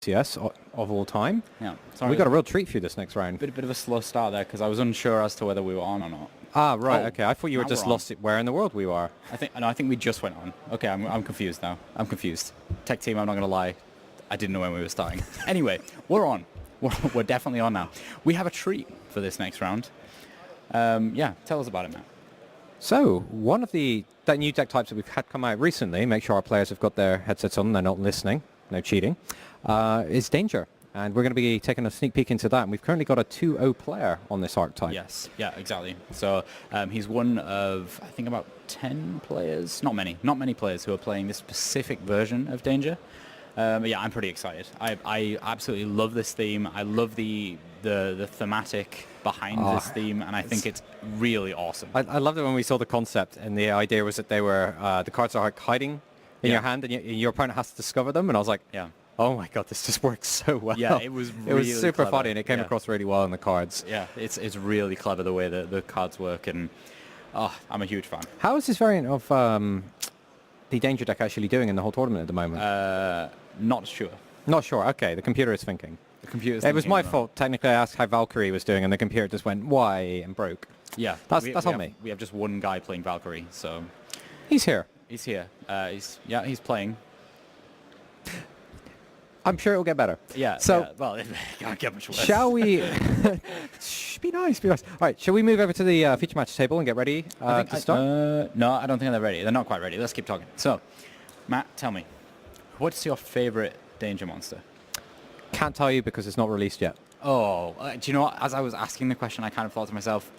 YCS of all time. Yeah. Sorry, We got a real treat for you this next round. bit of a slow start there because I was unsure as to whether we were on or not. Ah, right. Oh, Okay. I thought you were now just we're on. lost it where in the world we are. I think we just went on. Okay, I'm confused now. I'm confused. Tech team, I'm not going to lie. I didn't know when we were starting. Anyway, we're on. We're definitely on now. We have a treat for this next round. Yeah, tell us about it, Matt. So, one of the new deck types that we've had come out recently, make sure our players have got their headsets on, they're not listening, no cheating, is Danger. And we're going to be taking a sneak peek into that. And we've currently got a 2-0 player on this archetype. Yes, yeah, exactly. So he's one of, I think, about 10 players, not many players who are playing this specific version of Danger. Yeah, I'm pretty excited. I absolutely love this theme. I love the thematic behind this theme, and I think it's really awesome. I loved it when we saw the concept, and the idea was that they were the cards are like hiding in your hand, and your opponent has to discover them. And I was like, yeah. Oh my god, this just works so well. Yeah, it was really super clever. funny, and it came across really well in the cards. Yeah, it's really clever the way that the cards work, and I'm a huge fan. How is this variant of the Danger deck actually doing in the whole tournament at the moment? Not sure. Not sure. Okay, the computer is thinking. The computer's It was thinking my about- fault. Technically, I asked how Valkyrie was doing, and the computer just went, why, and broke. Yeah, That's we on have, me. We have just one guy playing Valkyrie, so He's here. he's here. He's playing. I'm sure it'll get better. Yeah. So, yeah, well, it can't get much worse. shall we... Shh, be nice, be nice. All right, shall we move over to the feature match table and get ready to start? No, I don't think they're ready. They're not quite ready. Let's keep talking. So, Matt, tell me, what's your favorite Danger monster? Can't tell you because it's not released yet. Oh, do you know what? As I was asking the question, I kind of thought to myself,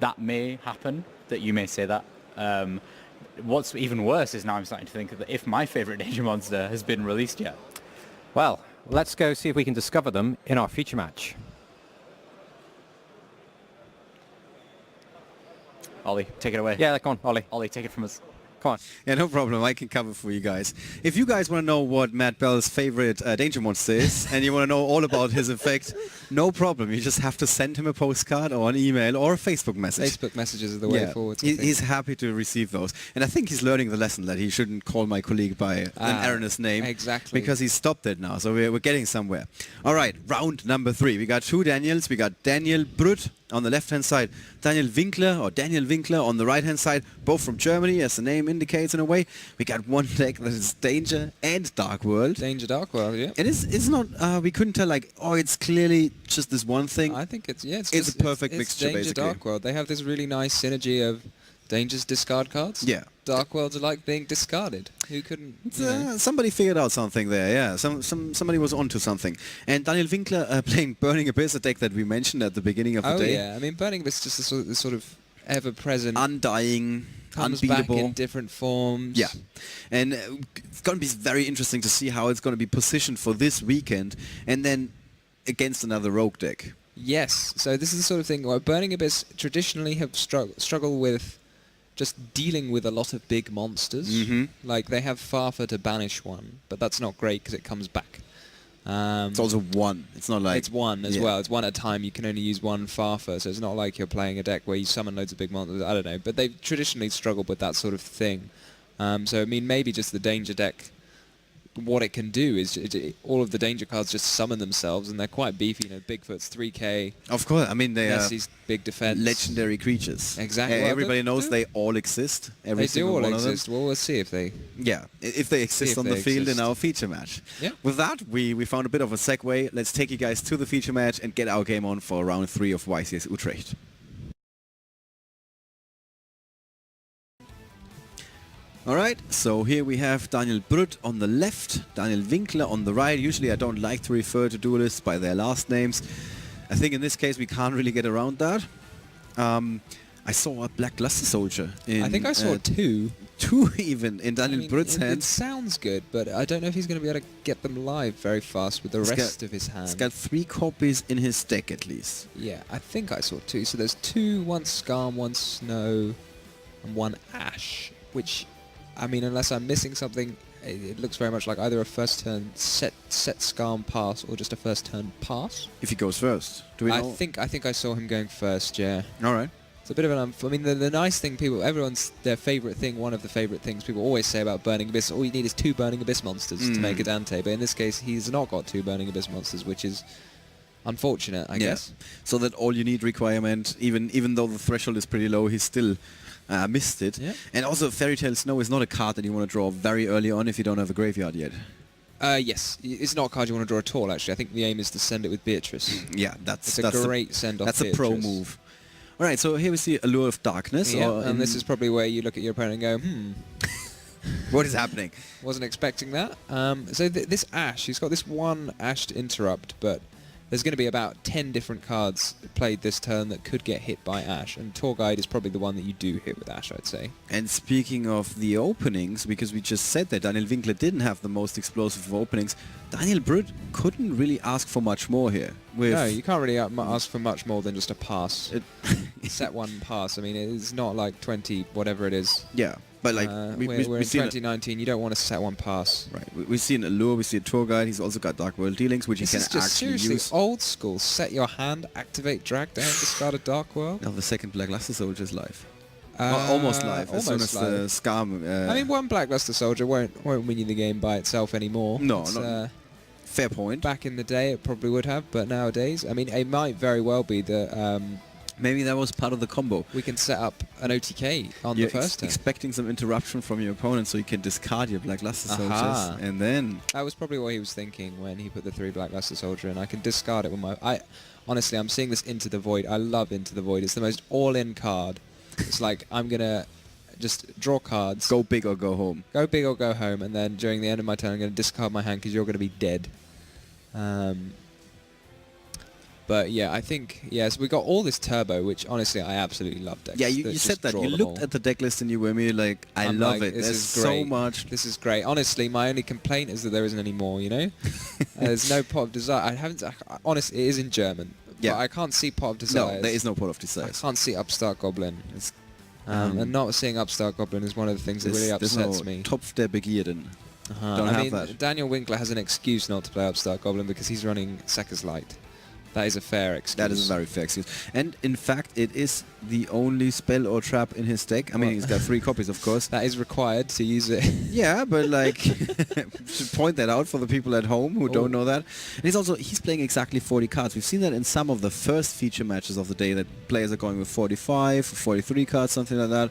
that may happen, that you may say that. What's even worse is now I'm starting to think that if my favorite Danger monster has been released yet. Well, let's go see if we can discover them in our feature match. Ollie, take it away. Yeah, come on, Ollie. Ollie, take it from us. Come on. Yeah, no problem. I can cover for you guys. If you guys want to know what Matt Bell's favorite Danger monster is, and you want to know all about his effect, no problem. You just have to send him a postcard or an email or a Facebook message. Facebook messages are the way forward. He's happy to receive those. And I think he's learning the lesson that he shouldn't call my colleague by an erroneous name. Exactly. Because he stopped it now, so we're getting somewhere. All right, round number 3. We got 2 Daniels. We got Daniel Brut on the left-hand side, Daniel Winkler on the right-hand side, both from Germany, as the name indicates in a way. We got one deck that is Danger and Dark World. Danger Dark World, yeah. And it's not, we couldn't tell like, oh, it's clearly just this one thing. I think it's It's a perfect mixture, Danger basically. Dark World. They have this really nice synergy of Danger's discard cards. Yeah. Dark Worlds are like being discarded. Who couldn't? You know? Somebody figured out something there, yeah. Somebody was onto something. And Daniel Winkler playing Burning Abyss, a deck that we mentioned at the beginning of the day. Yeah. I mean, Burning Abyss is just this sort of ever-present, Undying, comes unbeatable. back in different forms. Yeah. And it's going to be very interesting to see how it's going to be positioned for this weekend and then against another rogue deck. Yes. So this is the sort of thing where Burning Abyss traditionally have struggled with just dealing with a lot of big monsters. Mm-hmm. Like they have Farfa to banish one, but that's not great because it comes back. It's also one. It's not like... It's one as well. It's one at a time. You can only use one Farfa, so it's not like you're playing a deck where you summon loads of big monsters. I don't know. But they've traditionally struggled with that sort of thing. So, I mean, maybe just the Danger deck, what it can do is all of the Danger cards just summon themselves, and they're quite beefy. You know, Bigfoot's 3k. Of course. I mean, they are Nessie's big defense. legendary creatures. Exactly. Well, Everybody knows they all exist. Every They do single all one exist. of them. Well, we'll see if they... Yeah, if they exist if on they the field exist. in our feature match. Yeah. With that, we found a bit of a segue. Let's take you guys to the feature match and get our game on for round 3 of YCS Utrecht. Alright, so here we have Daniel Brut on the left, Daniel Winkler on the right. Usually I don't like to refer to duelists by their last names. I think in this case we can't really get around that. I saw a Black Luster Soldier in... I think I saw 2. 2 even in Daniel Brut's It hands. sounds good, but I don't know if he's going to be able to get them live very fast with the rest of his hand. He's got 3 copies in his deck at least. Yeah, I think I saw 2. So there's 2, 1 Skarm, 1 Snow, and 1 Ash, which, I mean, unless I'm missing something, it looks very much like either a first turn set Skarm pass or just a first turn pass. If he goes first, do we know? I think I saw him going first, yeah. Alright. It's a bit of an... I mean, the nice thing everyone's their favourite thing, one of the favourite things people always say about Burning Abyss, all you need is 2 Burning Abyss monsters to make a Dante. But in this case, he's not got 2 Burning Abyss monsters, which is unfortunate, I guess. So that all you need requirement, even though the threshold is pretty low, he's still missed it. Yeah. And also, Fairy Tale Snow is not a card that you want to draw very early on if you don't have a graveyard yet. Yes, it's not a card you want to draw at all, actually. I think the aim is to send it with Beatrice. Yeah, that's a great send-off. That's a pro move. All right, so here we see Allure of Darkness. Yeah, and this is probably where you look at your opponent and go, what is happening? Wasn't expecting that. So this Ash, he's got this one Ash to interrupt, but there's going to be about 10 different cards played this turn that could get hit by Ash, and Tour Guide is probably the one that you do hit with Ash, I'd say. And speaking of the openings, because we just said that Daniel Winkler didn't have the most explosive of openings, Daniel Brütt couldn't really ask for much more here. No, you can't really ask for much more than just a pass. Set one pass. I mean, it's not like 20, whatever it is. Yeah. But like we're in 2019, you don't want to set one pass. Right. We see an Allure, we see a Tour Guide. He's also got Dark World Dealings, which this he can is just actually seriously use. Old school. Set your hand, activate, drag down, discard a Dark World. Now the second Black Luster Soldier is live. Almost live. As soon as the Scam. I mean, one Black Luster Soldier won't win you the game by itself anymore. No, it's, not. Fair point. Back in the day, it probably would have, but nowadays, I mean, it might very well be that. Maybe that was part of the combo. We can set up an OTK on the first turn. Expecting some interruption from your opponent so you can discard your Black Luster Soldiers, and then... That was probably what he was thinking when he put the 3 Black Luster Soldier in. I can discard it with my... Honestly, I'm seeing this Into the Void. I love Into the Void. It's the most all-in card. It's like, I'm going to just draw cards. Go big or go home. Go big or go home, and then during the end of my turn, I'm going to discard my hand because you're going to be dead. But yeah, I think, yes, we got all this turbo, which honestly I absolutely love decks. Yeah, you said that. You looked at the deck list and you were immediately like, I love it. There's so much. This is great. Honestly, my only complaint is that there isn't any more, you know? There's no Pot of Desire. Honestly, it is in German. Yeah. But I can't see Pot of Desire. No, there is no Pot of Desire. I can't see Upstart Goblin. And not seeing Upstart Goblin is one of the things that really upsets me. Topf der Begierden. Don't have that. Daniel Winkler has an excuse not to play Upstart Goblin because he's running Sekker's Light. That is a fair excuse. That is a very fair excuse. And in fact, it is the only spell or trap in his deck. I mean, he's got 3 copies, of course. That is required to use it. Yeah, but like, should point that out for the people at home who don't know that. And he's playing exactly 40 cards. We've seen that in some of the first feature matches of the day that players are going with 45, 43 cards, something like that.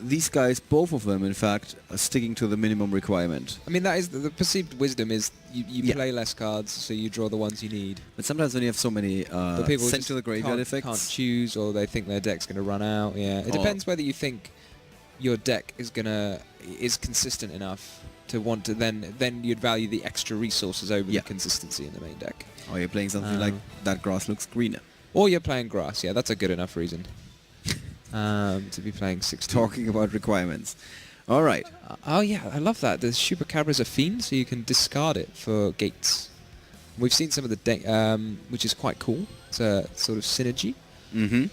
These guys, both of them, in fact, are sticking to the minimum requirement. I mean, that is the perceived wisdom is you play less cards, so you draw the ones you need. But sometimes when you have so many people sent to the graveyard effects, can't choose, or they think their deck's going to run out. Yeah, it depends whether you think your deck is consistent enough to want to. Then you'd value the extra resources over the consistency in the main deck. Or you're playing something like that grass looks greener. Or you're playing grass. Yeah, that's a good enough reason. To be playing 16. Talking about requirements. All right. Oh yeah, I love that. The Chupacabra is a fiend, so you can discard it for gates. We've seen some of the deck, which is quite cool. It's a sort of synergy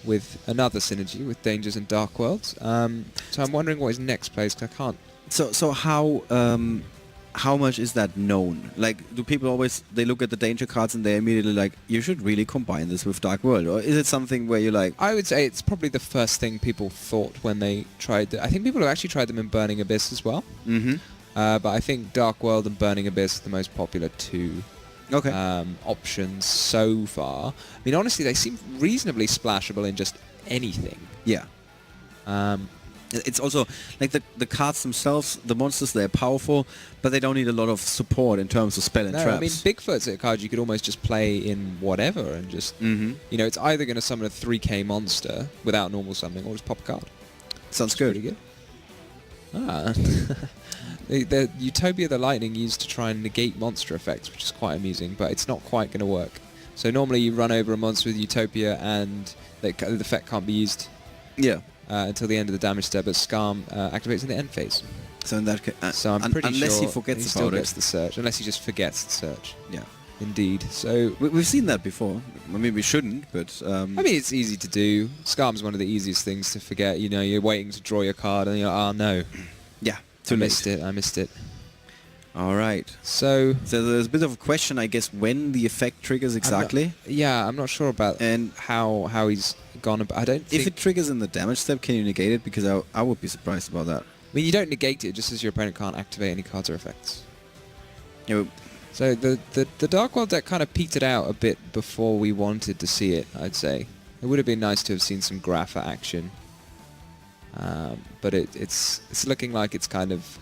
with another synergy with Dangers and Dark Worlds. So I'm wondering what his next plays, because I can't... So how much is that known? Like, do people always, they look at the danger cards and they're immediately like, you should really combine this with Dark World? Or is it something where you're like... I would say it's probably the first thing people thought when they tried... I think people have actually tried them in Burning Abyss as well. But I think Dark World and Burning Abyss are the most popular two options so far. I mean, honestly, they seem reasonably splashable in just anything. Yeah. It's also like the cards themselves, the monsters, they're powerful, but they don't need a lot of support in terms of spell and traps. I mean, Bigfoot's a card you could almost just play in whatever and just, you know, it's either going to summon a 3k monster without normal summoning or just pop a card. Sounds good. Pretty good. The Utopia the Lightning used to try and negate monster effects, which is quite amusing, but it's not quite going to work. So normally you run over a monster with Utopia and the effect can't be used. Yeah. Until the end of the damage step, but Scarm activates in the end phase. So in that case, so I'm pretty unless sure he forgets he about still it, gets the search. Unless he just forgets the search. Yeah, indeed. So we've seen that before. I mean, we shouldn't, but I mean, it's easy to do. Scarm's one of the easiest things to forget. You know, you're waiting to draw your card, and you're like, oh no, yeah, I missed it. All right. So So there's a bit of a question, I guess, when the effect triggers exactly. I'm not sure about And how he's gone about. I don't think... if it triggers in the damage step, can you negate it? Because I would be surprised about that. I mean, you don't negate it just as your opponent can't activate any cards or effects. You know, So the Dark World deck kind of petered out a bit before we wanted to see it, I'd say. It would have been nice to have seen some Grapha action. But it's looking like it's kind of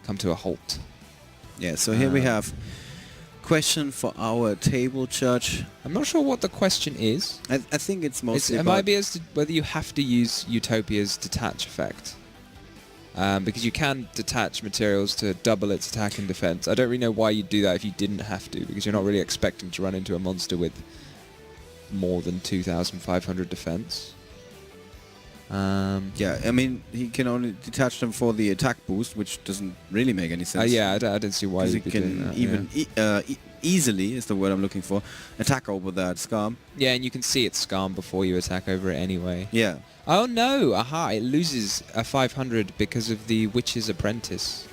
come to a halt. yeah, so here we have question for our table judge. I'm not sure what the question is. I think it's mostly It about... might be as to whether you have to use Utopia's detach effect. Because you can detach materials to double its attack and defense. I don't really know why you'd do that if you didn't have to, because you're not really expecting to run into a monster with more than 2,500 defense. Yeah, I mean, he can only detach them for the attack boost, which doesn't really make any sense. Yeah, I don't see why Because you'd he be doing can that. even yeah. easily, is the word I'm looking for, attack over that Scum. Yeah, and you can see its Scam before you attack over it anyway. Yeah. Oh no! Aha! It loses a 500 because of the Witch's Apprentice.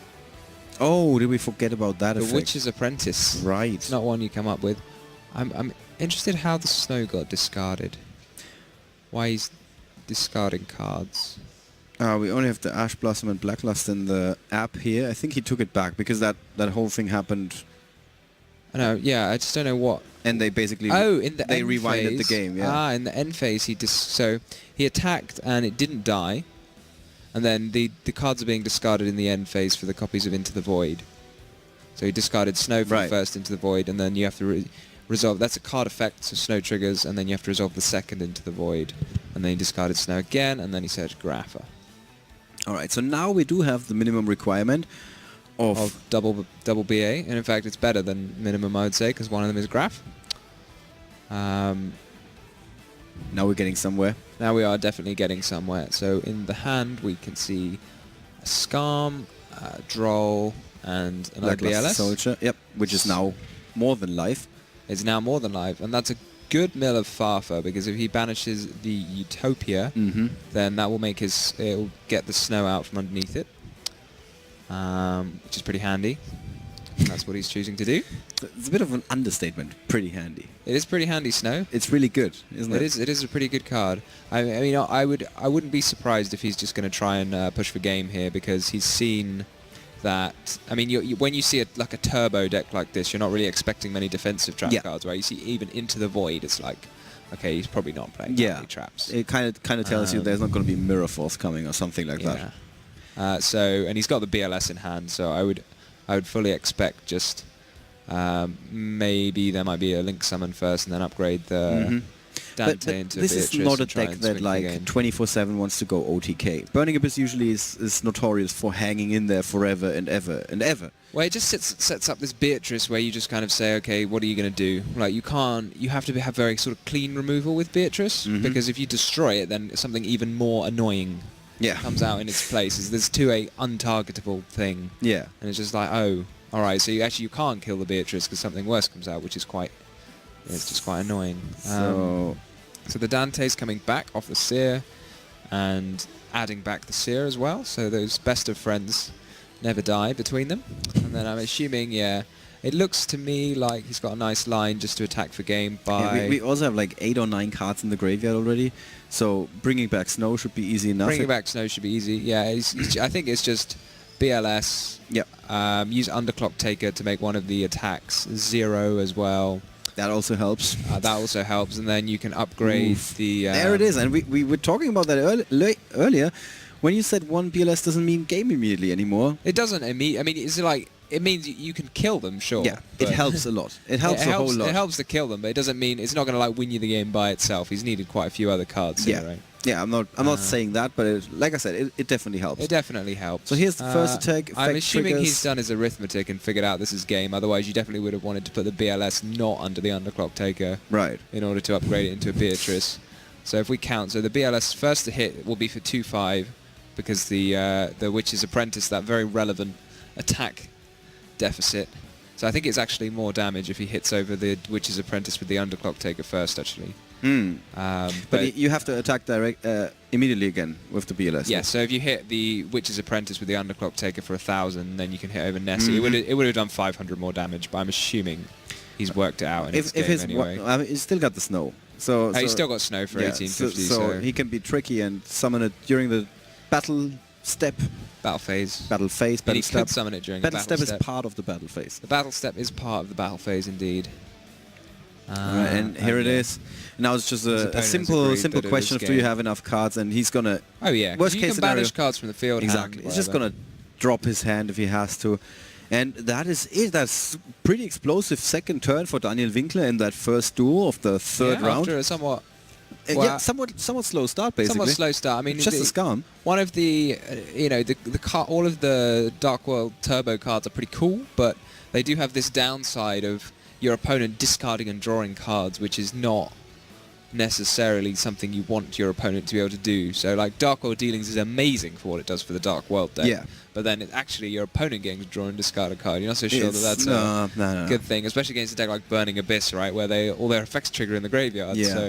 Oh, did we forget about that The effect? Witch's Apprentice. Right. It's not one you come up with. I'm interested how the snow got discarded. Why he's discarding cards. We only have the Ash Blossom and Blacklust in the app here. I think he took it back because that whole thing happened, I know. Yeah, I just don't know what. and they basically In the they end rewinded phase. the game. Yeah. Ah, in the end phase, so he attacked and it didn't die, and then the cards are being discarded in the end phase for the copies of Into the Void. So he discarded Snow for Right. the first Into the Void, and then you have to resolve. That's a card effect, so Snow triggers, and then you have to resolve the second Into the Void, and then he discarded Snow again, and then he searched Grapha All right. So now we do have the minimum requirement of double BA, and in fact, it's better than minimum, I would say, because one of them is Graph. Now we're getting somewhere. Now we are definitely getting somewhere. So in the hand we can see a Scam, Droll, and an Ugly Lackluster LS. Soldier. Yep. Which is now more than life. It's now more than live, and that's a good mill of Farfa, because if he banishes the Utopia, Mm-hmm. then that will make it'll get the snow out from underneath it, which is pretty handy. That's what he's choosing to do. It's a bit of an understatement. Pretty handy. It is pretty handy, Snow. It's really good, isn't it? It is a pretty good card. I mean, I wouldn't be surprised if he's just going to try and push for game here, because he's seen that. I mean, when you see a turbo deck like this, you're not really expecting many defensive trap cards, right? You see even Into the Void, it's like, okay, he's probably not playing that many traps. It kind of tells you there's not going to be Mirror Force coming or something like that. And he's got the BLS in hand, so I would fully expect just maybe there might be a Link summon first and then upgrade the Dante into this Beatrice. is not a and try deck and that swing like the game. 24/7 wants to go OTK. Burning Abyss usually is notorious for hanging in there forever and ever and ever. Well, it just sets up this Beatrice where you just kind of say, okay, what are you going to do? Like, you have to have very sort of clean removal with Beatrice, because if you destroy it, then something even more annoying comes out in its place. There's a untargetable thing. Yeah. And it's just like, oh, all right, so you can't kill the Beatrice because something worse comes out, which is it's just quite annoying. So The Dante's coming back off the Seer and adding back the Seer as well, so those best of friends never die between them. And then I'm assuming, it looks to me like he's got a nice line just to attack for game by... we also have like 8 or 9 cards in the graveyard already, so bringing back Snow should be easy enough. Bringing back Snow should be easy. Yeah, I think it's just BLS. Yep. Use Underclock Taker to make one of the attacks 0 as well. That also helps. That also helps, and then you can upgrade the... there it is, and we were talking about that earlier. When you said one BLS doesn't mean game immediately anymore. It doesn't immediately... I mean, it's like... It means you can kill them, sure. Yeah, it helps a lot. It helps a whole lot. It helps to kill them, but it doesn't mean... It's not going to like win you the game by itself. He's needed quite a few other cards here, right? Yeah, I'm not saying that, but like I said, it definitely helps. It definitely helps. So here's the first attack. I'm assuming triggers. he's done his arithmetic and figured out this is game. Otherwise, you definitely would have wanted to put the BLS not under the Underclock Taker, right, in order to upgrade it into a Beatrice. So if we count, so the BLS first to hit will be for 2/5, because the Witch's Apprentice, that very relevant attack deficit. So I think it's actually more damage if he hits over the Witch's Apprentice with the Underclock Taker first, actually. But you have to attack direct immediately again with the BLS. yeah, so if you hit the Witch's Apprentice with the Underclock Taker for 1,000, then you can hit over Nessie. It would have done 500 more damage, but I'm assuming he's worked it out in his game anyway. I mean, he's still got the snow. So he's still got snow for 1850. So he can be tricky and summon it during the battle step. Battle phase. Battle phase. And Battle he step. could summon it during Battle the battle step step. is part of the battle phase. The battle step is part of the battle phase, indeed. Right, and here it is. Now it's just a opponents simple agreed that it question was of do you game. have enough cards, and he's gonna. Oh yeah, 'cause Worst you case can scenario. banish cards from the field. Exactly. Hand, He's just whatever. gonna drop his hand if he has to. And that is it. That's pretty explosive second turn for Daniel Winkler in that first duel of the third Yeah, round. after a somewhat Yeah, somewhat slow start basically. somewhat slow start. I mean, Just a scam. One of the, all of the Dark World Turbo cards are pretty cool, but they do have this downside of your opponent discarding and drawing cards, which is not necessarily something you want your opponent to be able to do. So, like, Dark World Dealings is amazing for what it does for the Dark World deck. Yeah. But then it's actually your opponent getting to draw and discard a card. You're not so sure that that's no. a good thing, especially against a deck like Burning Abyss, right, where all their effects trigger in the graveyard. Yeah. So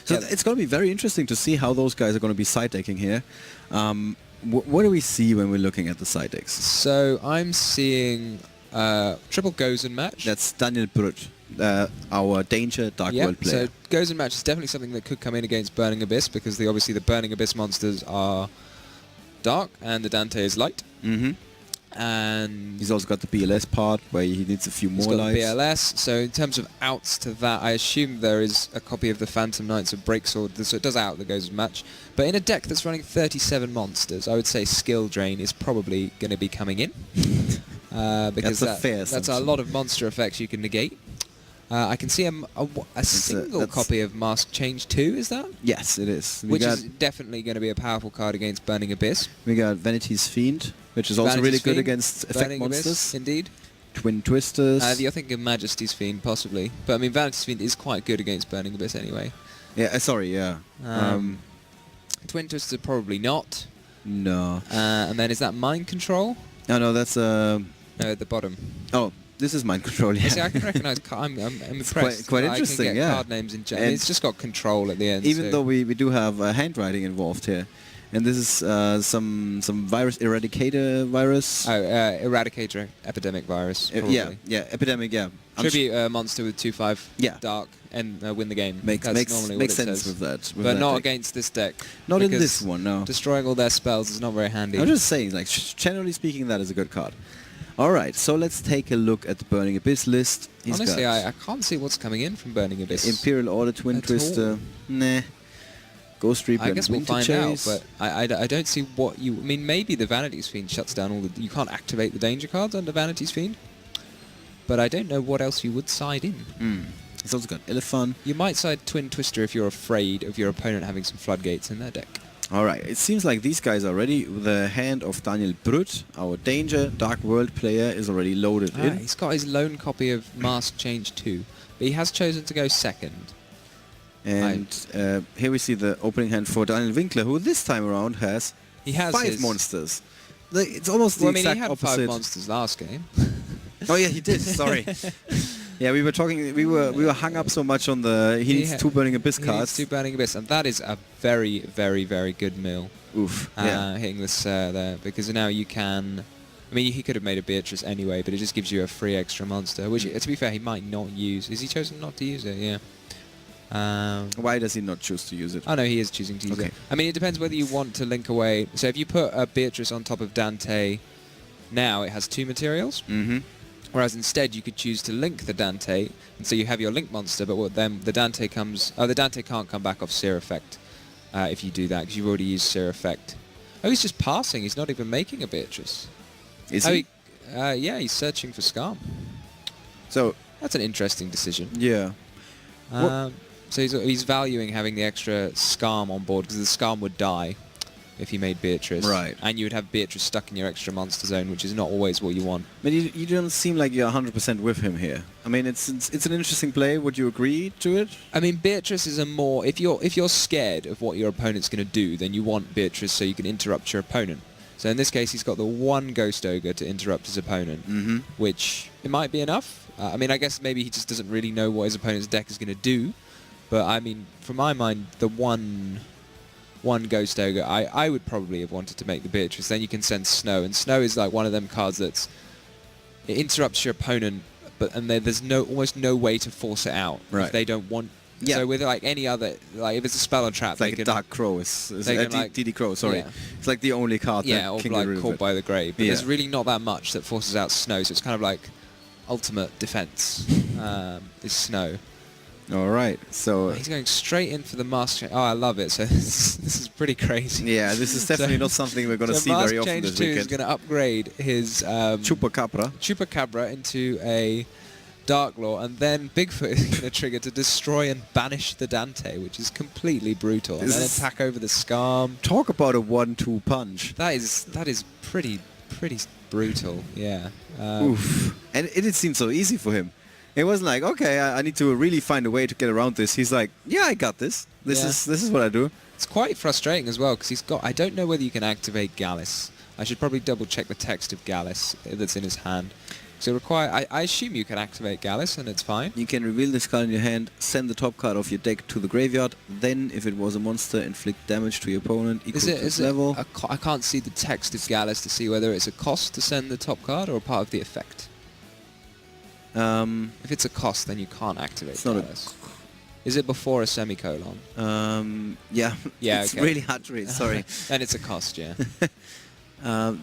yeah. It's going to be very interesting to see how those guys are going to be side decking here. What do we see when we're looking at the side decks? So I'm seeing triple Gozen match. That's Daniel Brut, our Danger Dark World player. So Gozen match is definitely something that could come in against Burning Abyss because obviously the Burning Abyss monsters are dark and the Dante is light. Mm-hmm. And He's also got the BLS part where he needs a few he's more got lives. the BLS. So in terms of outs to that, I assume there is a copy of the Phantom Knights of Breaksword, so it does out the Gozen match. But in a deck that's running 37 monsters, I would say Skill Drain is probably going to be coming in. Because That's a fair that's a assumption. lot of monster effects you can negate. I can see a single that's- copy of Mask Change 2, is that? Yes, it is. Which is definitely going to be a powerful card against Burning Abyss. We got Vanity's Fiend, which is also Vanity's really good Fiend, against effect Burning monsters. Abyss, indeed. Twin Twisters. You're thinking of Majesty's Fiend, possibly. But I mean, Vanity's Fiend is quite good against Burning Abyss anyway. Yeah, sorry, yeah. Twin Twister, probably not. No. And then is that Mind Control? No, that's... No, at the bottom. Oh, this is Mind Control, yeah. See, I can recognise... I'm impressed. quite that interesting, I can get yeah. card names in And it's just got control at the end. Even so- though we do have handwriting involved here. And this is some virus, Eradicator virus. Oh, Eradicator Epidemic Virus, probably. Yeah, Epidemic, yeah. Tribute monster with 2/5 Yeah. dark and win the game. Makes That's normally makes what it sense says. with that. With But that not deck. against this deck. Not in because this one, no. Destroying all their spells is not very handy. I'm just saying, like, generally speaking, that is a good card. All right, so let's take a look at the Burning Abyss list. He's Honestly, got I can't see what's coming in from Burning Abyss. Imperial Order, Twin at Twister, nah. Ghost Reaper I and guess we'll Winter find Chase. out, but I don't see what you... I mean, maybe the Vanity's Fiend shuts down all the... You can't activate the danger cards under Vanity's Fiend. But I don't know what else you would side in. He's also got Elephant. You might side Twin Twister if you're afraid of your opponent having some floodgates in their deck. All right, it seems like these guys are ready. The hand of Daniel Brut, our Danger Dark World player, is already loaded in. He's got his lone copy of Mask Change 2, but he has chosen to go second. And here we see the opening hand for Daniel Winkler, who this time around has, He has 5 his- monsters. It's almost the Well, I mean, exact he had opposite. 5 monsters last game. Oh yeah, he did. Sorry. Yeah, we were talking. We were hung up so much on the. He needs 2 Burning Abyss He cards. needs 2 Burning Abyss, and that is a very, very, very good mill. Oof. Yeah. Hitting this there, because now you can... I mean, he could have made a Beatrice anyway, but it just gives you a free extra monster, which, to be fair, he might not use. Is he chosen not to use it? Yeah. Why does he not choose to use it? Oh no, he is choosing to use Okay. it. I mean, it depends whether you want to link away. So if you put a Beatrice on top of Dante, now it has 2 materials. Mm-hmm. Whereas instead you could choose to link the Dante, and so you have your link monster, but then the Dante comes... Oh, the Dante can't come back off Seer Effect if you do that, because you've already used Seer Effect. Oh, he's just passing. He's not even making a Beatrice. Is he? Yeah, he's searching for Scarm. So That's an interesting decision. yeah. So he's valuing having the extra Scarm on board, because the Scarm would die if you made Beatrice. Right. And you would have Beatrice stuck in your extra monster zone, which is not always what you want. But you don't seem like you're 100% with him here. I mean, it's an interesting play. Would you agree to it? I mean, Beatrice is a more... If you're scared of what your opponent's going to do, then you want Beatrice so you can interrupt your opponent. So in this case, he's got the 1 Ghost Ogre to interrupt his opponent, which it might be enough. I mean, I guess maybe he just doesn't really know what his opponent's deck is going to do. But I mean, from my mind, the one Ghost Ogre, I would probably have wanted to make the Beatrice. Then you can send Snow, and Snow is like one of them cards that's it interrupts your opponent, and there's almost no way to force it out if they don't want. Yeah. So with like any other, like if it's a spell or trap, It's like they a can, Dark Crow. It's like, DD Crow, sorry. yeah. It's like the only card that or can like get rid of Caught it. by the Grave. But Yeah. there's really not that much that forces out Snow, so it's kind of like ultimate defense is Snow. All right, so He's going straight in for the Mask Change. Oh, I love it. So this is pretty crazy. yeah, this is definitely not something we're going to see very often Change this 2 is weekend. going to upgrade his Chupacabra. Chupacabra into a Dark Law, and then Bigfoot is going to trigger to destroy and banish the Dante, which is completely brutal. And This then is- attack over the Scarm. Talk about a 1-2 punch. That is pretty brutal. Yeah. Oof. And it did seem so easy for him. It wasn't like, okay, I need to really find a way to get around this. He's like, yeah, I got this. This is what I do. It's quite frustrating as well, because he's got... I don't know whether you can activate Gallus. I should probably double check the text of Gallus that's in his hand. So I assume you can activate Gallus, and it's fine. You can reveal this card in your hand, send the top card of your deck to the graveyard, then, if it was a monster, inflict damage to your opponent equal to its level. I can't see the text of Gallus to see whether it's a cost to send the top card or a part of the effect. If it's a cost, then you can't activate It's not a Gallus. Is it before a semicolon? Yeah, Yeah, it's okay. really hard to read, sorry. Then it's a cost, yeah.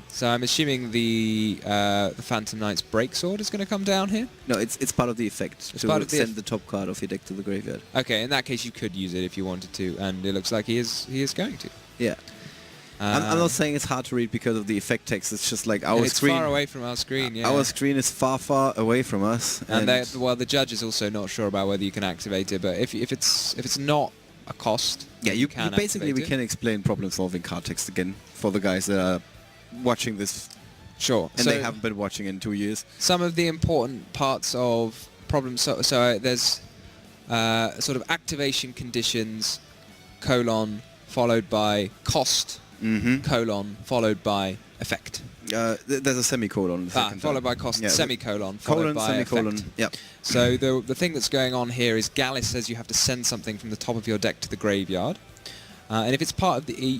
So I'm assuming the Phantom Knight's Breaksword is going to come down here? No, it's part of the effect It's to part of the send the top card of your deck to the graveyard. Okay, in that case you could use it if you wanted to, and it looks like he is going to. Yeah. I'm not saying it's hard to read because of the effect text. It's just like our it's screen. far away from our screen, yeah. Our screen is far away from us. And the judge is also not sure about whether you can activate it, but if it's not a cost, yeah, you can can basically activate we it. can explain problem-solving card text again for the guys that are watching this, Sure. and So they haven't been watching in 2 years. some of the important parts of problem so there's sort of activation conditions, colon, followed by cost, colon, followed by effect. There's a semicolon. The second Followed time. by cost, Yeah, semicolon, followed colon, by semicolon. effect. Yep. So the thing that's going on here is Gallus says you have to send something from the top of your deck to the graveyard. And if it's part of the...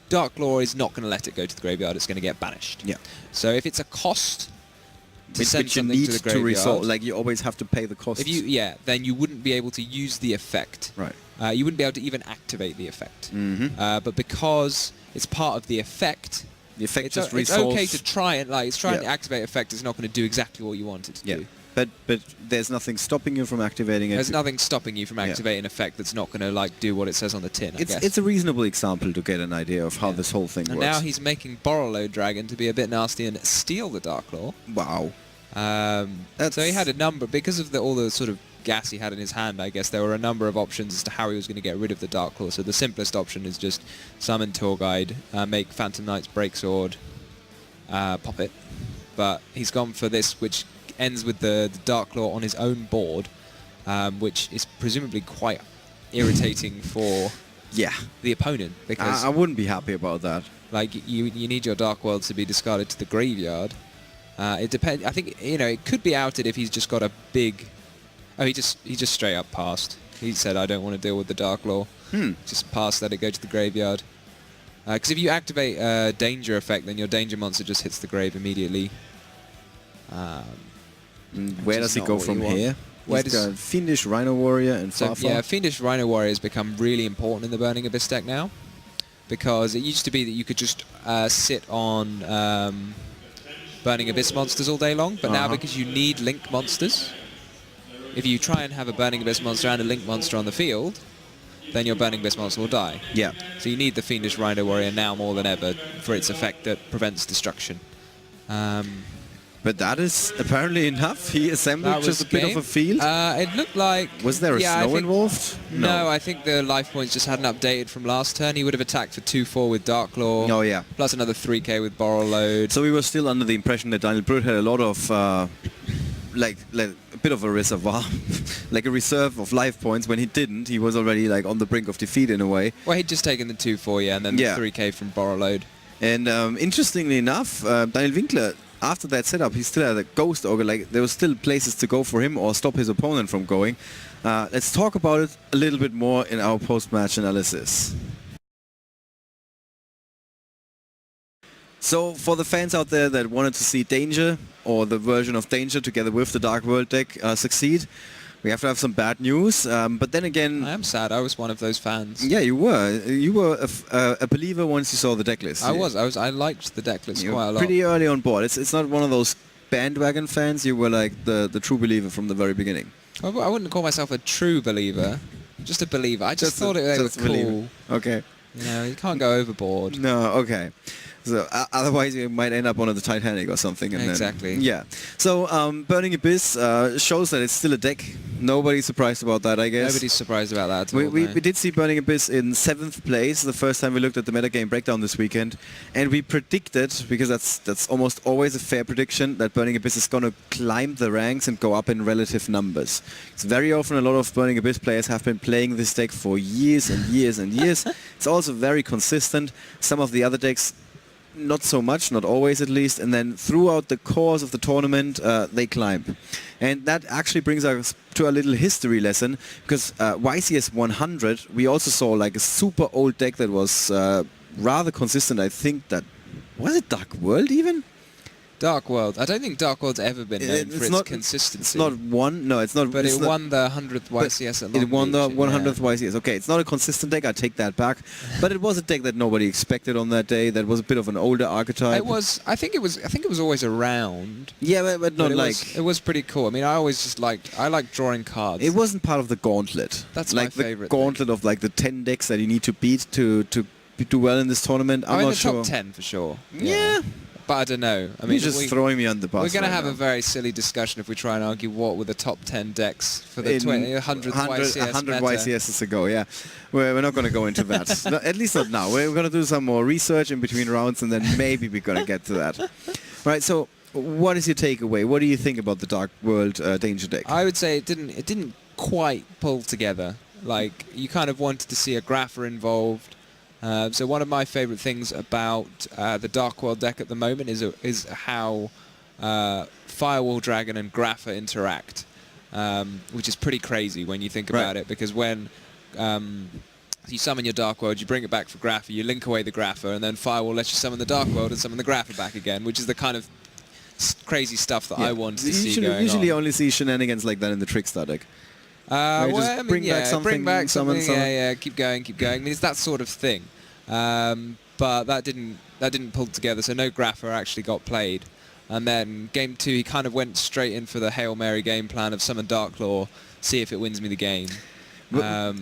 Dark Law is not going to let it go to the graveyard, it's going to get banished. Yeah. So if it's a cost to send Which you something need to the to graveyard... resolve. Like you always have to pay the cost. then you wouldn't be able to use the effect. Right. You wouldn't be able to even activate the effect. Mm-hmm. But because it's part of the effect... The effect It's, just it's resolves. okay to try it, like, it's trying to Yeah. activate effect, it's not going to do exactly what you want it to do. But there's nothing stopping you from activating it. There's nothing stopping you from activating an effect that's not going to like do what it says on the tin, I guess. It's a reasonable example to get an idea of how this whole thing And works. now he's making Borrelode Dragon to be a bit nasty and steal the Dark Law. Wow. So he had a number, because of all the sort of gas he had in his hand, I guess there were a number of options as to how he was going to get rid of the Dark Claw. So the simplest option is just summon Tour Guide, make Phantom Knight's Breaksword, pop it. But he's gone for this, which ends with the Dark Claw on his own board, which is presumably quite irritating for the opponent, because I wouldn't be happy about that. like you need your Dark World to be discarded to the graveyard. It depends. I think it could be outed if he's just got a big. Oh, he just straight up passed. He said, "I don't want to deal with the Dark Law." Just pass, let it go to the graveyard. Because if you activate Danger effect, then your Danger monster just hits the grave immediately. Where does he go from here? Where He's does- got Fiendish Rhino Warrior and So Farfar. yeah, Fiendish Rhino Warrior has become really important in the Burning Abyss deck now, because it used to be that you could just sit on Burning Abyss monsters all day long, but now because you need Link monsters, if you try and have a Burning Abyss monster and a Link monster on the field, then your Burning Abyss monster will die. Yeah. So you need the Fiendish Rhino Warrior now more than ever for its effect that prevents destruction. But that is apparently enough. He assembled That just was a bit of game. a field. It looked like... Was there a yeah, I snow think- involved? No, I think the life points just hadn't updated from last turn. He would have attacked for 2-4 with Dark Law. Oh, yeah. Plus another 3k with Borrelode. So we were still under the impression that Daniel Brütt had a lot of, like a bit of a reservoir, like a reserve of life points. When he didn't, he was already like on the brink of defeat in a way. Well, he'd just taken the 2-4, yeah, and then Yeah. the 3k from Borrelode. And interestingly enough, Daniel Winkler after that setup, he still had a Ghost Ogre. Like, there were still places to go for him or stop his opponent from going. Let's talk about it a little bit more in our post-match analysis. So for the fans out there that wanted to see Danger, or the version of Danger together with the Dark World deck succeed, we have to have some bad news. But then again... I am sad. I was one of those fans. Yeah, you were. You were a believer once you saw the deck list. I liked the deck list quite a lot. Pretty early on board. It's not one of those bandwagon fans. You were like the true believer from the very beginning. I wouldn't call myself a true believer. Just a believer. I just thought they were cool. Okay. You know, you can't go overboard. No, okay. So otherwise you might end up on the Titanic or something. And exactly. Then, yeah. So Burning Abyss shows that it's still a deck. Nobody's surprised about that, I guess. Nobody's surprised about that at all. We did see Burning Abyss in 7th place the first time we looked at the metagame breakdown this weekend, and we predicted, because that's almost always a fair prediction, that Burning Abyss is going to climb the ranks and go up in relative numbers. It's very often a lot of Burning Abyss players have been playing this deck for years and years and years. It's also very consistent. Some of the other decks, not so much, not always at least, and then throughout the course of the tournament they climb. And that actually brings us to a little history lesson, because YCS 100 we also saw like a super old deck that was rather consistent. I think that, was it Dark World even? Dark World. I don't think Dark World's ever been known for its consistency. It's not one. No, it's not. But it won the 100th YCS at Long It won the Beach, 100th YCS. Okay, it's not a consistent deck. I take that back. But it was a deck that nobody expected on that day. That was a bit of an older archetype. It was. I think it was always around. Yeah, but not like. It was pretty cool. I mean, I always just liked. I liked drawing cards. It wasn't part of the gauntlet. That's like my favorite. The gauntlet of like the 10 decks that you need to beat to do well in this tournament. I'm not sure. In the top 10 for sure. Yeah. But I don't know. I mean, you're just throwing me on the bus. We're going to right have now. a very silly discussion if we try and argue what were the top 10 decks for the 100th YCS 100 meta. YCSs ago, yeah. We're not going to go into that. No, at least not now. We're going to do some more research in between rounds, and then maybe we're going to get to that. Right, so what is your takeaway? What do you think about the Dark World Danger deck? I would say it didn't quite pull together. Like, you kind of wanted to see a grapher involved. So one of my favourite things about the Dark World deck at the moment is how Firewall Dragon and Grapha interact, which is pretty crazy when you think about it, because when you summon your Dark World, you bring it back for Grapha, you link away the Grapha, and then Firewall lets you summon the Dark World and summon the Grapha back again, which is the kind of crazy stuff that I want to see going on. Usually only see shenanigans like that in the Trickstar deck. Bring back something. Yeah, keep going. I mean, it's that sort of thing. But that didn't pull together. So no Grapher actually got played. And then game 2, he kind of went straight in for the Hail Mary game plan of summon Darklaw, see if it wins me the game. To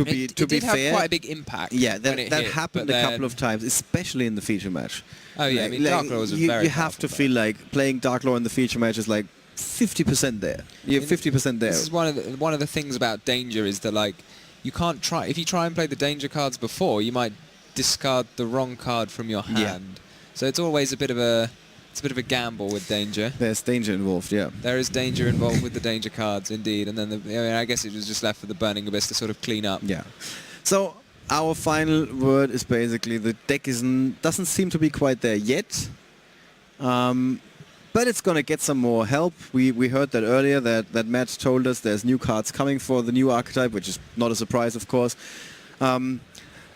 be did fair, have quite a big impact. Yeah, that happened a couple of times, especially in the feature match. Oh yeah, I mean, Darklaw was a very. You have to feel like playing Darklaw in the feature match is like 50% there. You're 50% there. This is one of the things about Danger is that, like, you can't try. If you try and play the Danger cards before, you might discard the wrong card from your hand. Yeah. So it's always a bit of a gamble with Danger. There's danger involved, yeah. There is danger involved with the Danger cards, indeed. And then I guess it was just left for the Burning Abyss to sort of clean up. Yeah. So our final word is basically the deck doesn't seem to be quite there yet. But it's going to get some more help. We heard that earlier, that Matt told us there's new cards coming for the new archetype, which is not a surprise, of course.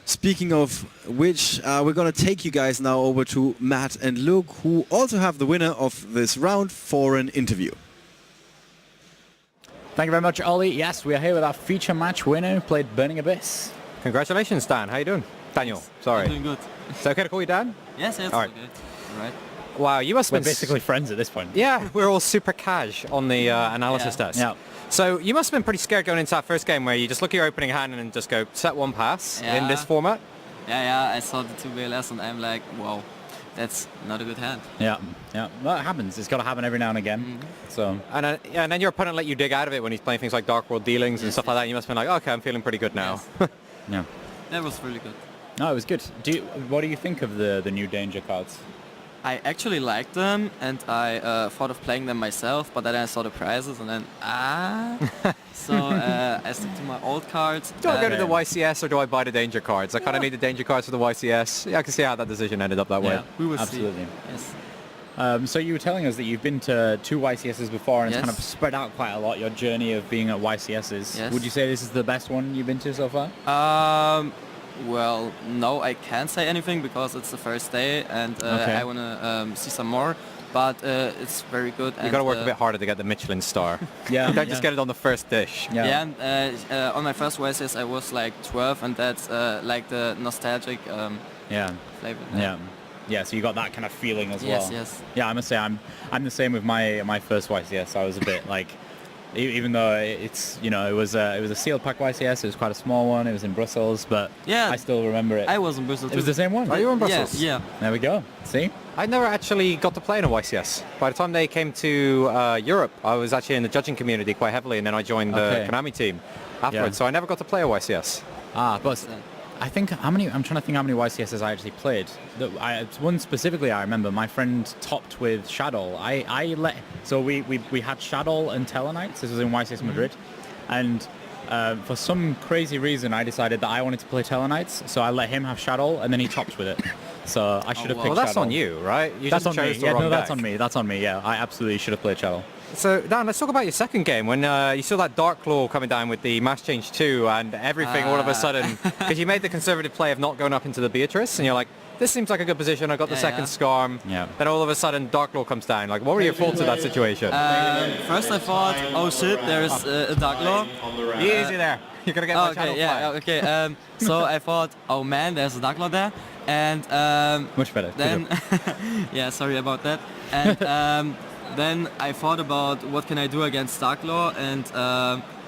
Speaking of which, we're going to take you guys now over to Matt and Luke, who also have the winner of this round for an interview. Thank you very much, Ollie. Yes, we are here with our feature match winner who played Burning Abyss. Congratulations, Dan. How you doing? Daniel, sorry. I'm doing good. Is it okay to call you Dan? Yes, All right. okay. All right. Wow, you must We're have been... basically friends at this point. Yeah, we're all super cash on the analysis test. Yeah. So you must have been pretty scared going into that first game where you just look at your opening hand and just go set one pass in this format? Yeah, I saw the 2 VLS and I'm like, wow, that's not a good hand. Yeah. Well, it happens. It's got to happen every now and again. Mm-hmm. So. And then your opponent let you dig out of it when he's playing things like Dark World Dealings and stuff like that. You must have been like, okay, I'm feeling pretty good now. Yes. Yeah. That was really good. No, it was good. What do you think of the new Danger cards? I actually liked them and I thought of playing them myself, but then I saw the prizes and then, so I stuck to my old cards. Do I go to the YCS or do I buy the Danger cards? I kind of need the Danger cards for the YCS. Yeah, I can see how that decision ended up that way. We will Absolutely. see. Yes. So you were telling us that you've been to 2 YCSs before, and it's Yes. kind of spread out quite a lot, your journey of being at YCSs. Yes. Would you say this is the best one you've been to so far? Well, no, I can't say anything because it's the first day and Okay. I want to see some more. But it's very good. You got to work a bit harder to get the Michelin star. Yeah. You don't just get it on the first dish. Yeah. Yeah, and on my first YCS I was like 12, and that's like the nostalgic Yeah. flavor. Yeah. Yeah, so you got that kind of feeling as Yes, well. yes. Yeah, I must say I'm the same with my first YCS. I was a bit like, even though it's, you know, it was a sealed pack YCS, it was quite a small one, it was in Brussels, but Yeah, I still remember it. I was in Brussels It was too. the same one. Are you in Brussels? Yeah, There we go. See? I never actually got to play in a YCS. By the time they came to Europe, I was actually in the judging community quite heavily, and then I joined the Okay. Konami team afterwards. Yeah. So I never got to play a YCS. But I think I'm trying to think how many YCSs I actually played. One specifically I remember, my friend topped with Shadow. So we had Shadow and Telenites. This was in YCS Madrid, and for some crazy reason I decided that I wanted to play Telenites, so I let him have Shadow, and then he topped with it. So I should have wow. picked Well, that's Shadow. on you, right? You That's just on me. chose the Yeah, wrong no, that's deck. on me. That's on me. Yeah, I absolutely should have played Shadow. So, Dan, let's talk about your second game when you saw that Dark Claw coming down with the Mass Change 2 and everything all of a sudden, because you made the conservative play of not going up into the Beatrice, and you're like, this seems like a good position, I got the Yeah, second yeah. Scarm, Yeah. then all of a sudden Dark Claw comes down. Like, what were your thoughts of that situation? First I thought, oh shit, there's a Dark Law. Easy there. You're going to get my channel Okay, yeah, flag. okay. So I thought, oh man, there's a Dark Law there. And Much better. Good then, job. yeah, sorry about that. And then I thought about what can I do against Dark Law, and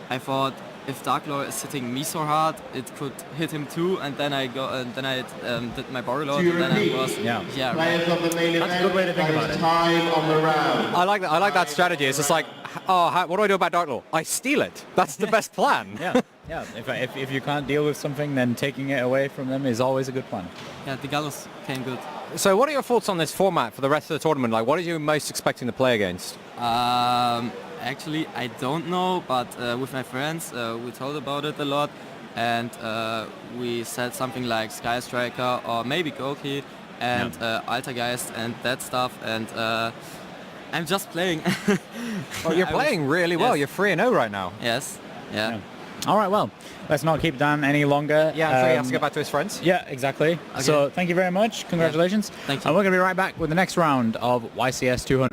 I thought if Dark Law is hitting me so hard, it could hit him too. And then I did my borrow load, and then I was Yeah. Players of the main That's a event, good way to think there about is it. time on the round. I like that strategy. It's just like, oh, what do I do about Dark Claw? I steal it. That's the best plan. Yeah, yeah. If you can't deal with something, then taking it away from them is always a good plan. yeah, the Gallus came good. So what are your thoughts on this format for the rest of the tournament? Like, what are you most expecting to play against? Actually, I don't know, but with my friends, we told about it a lot, and we said something like Sky Striker or maybe Goki and Altergeist and that stuff, and I'm just playing. Oh, you're I was- playing really well. yes. You're 3-0 right now. Yes, yeah. All right, well, let's not keep Dan any longer. Yeah, I'm sure he has to get back to his friends. Yeah, exactly. So thank you very much. Congratulations. Thank you. And we're going to be right back with the next round of YCS 200.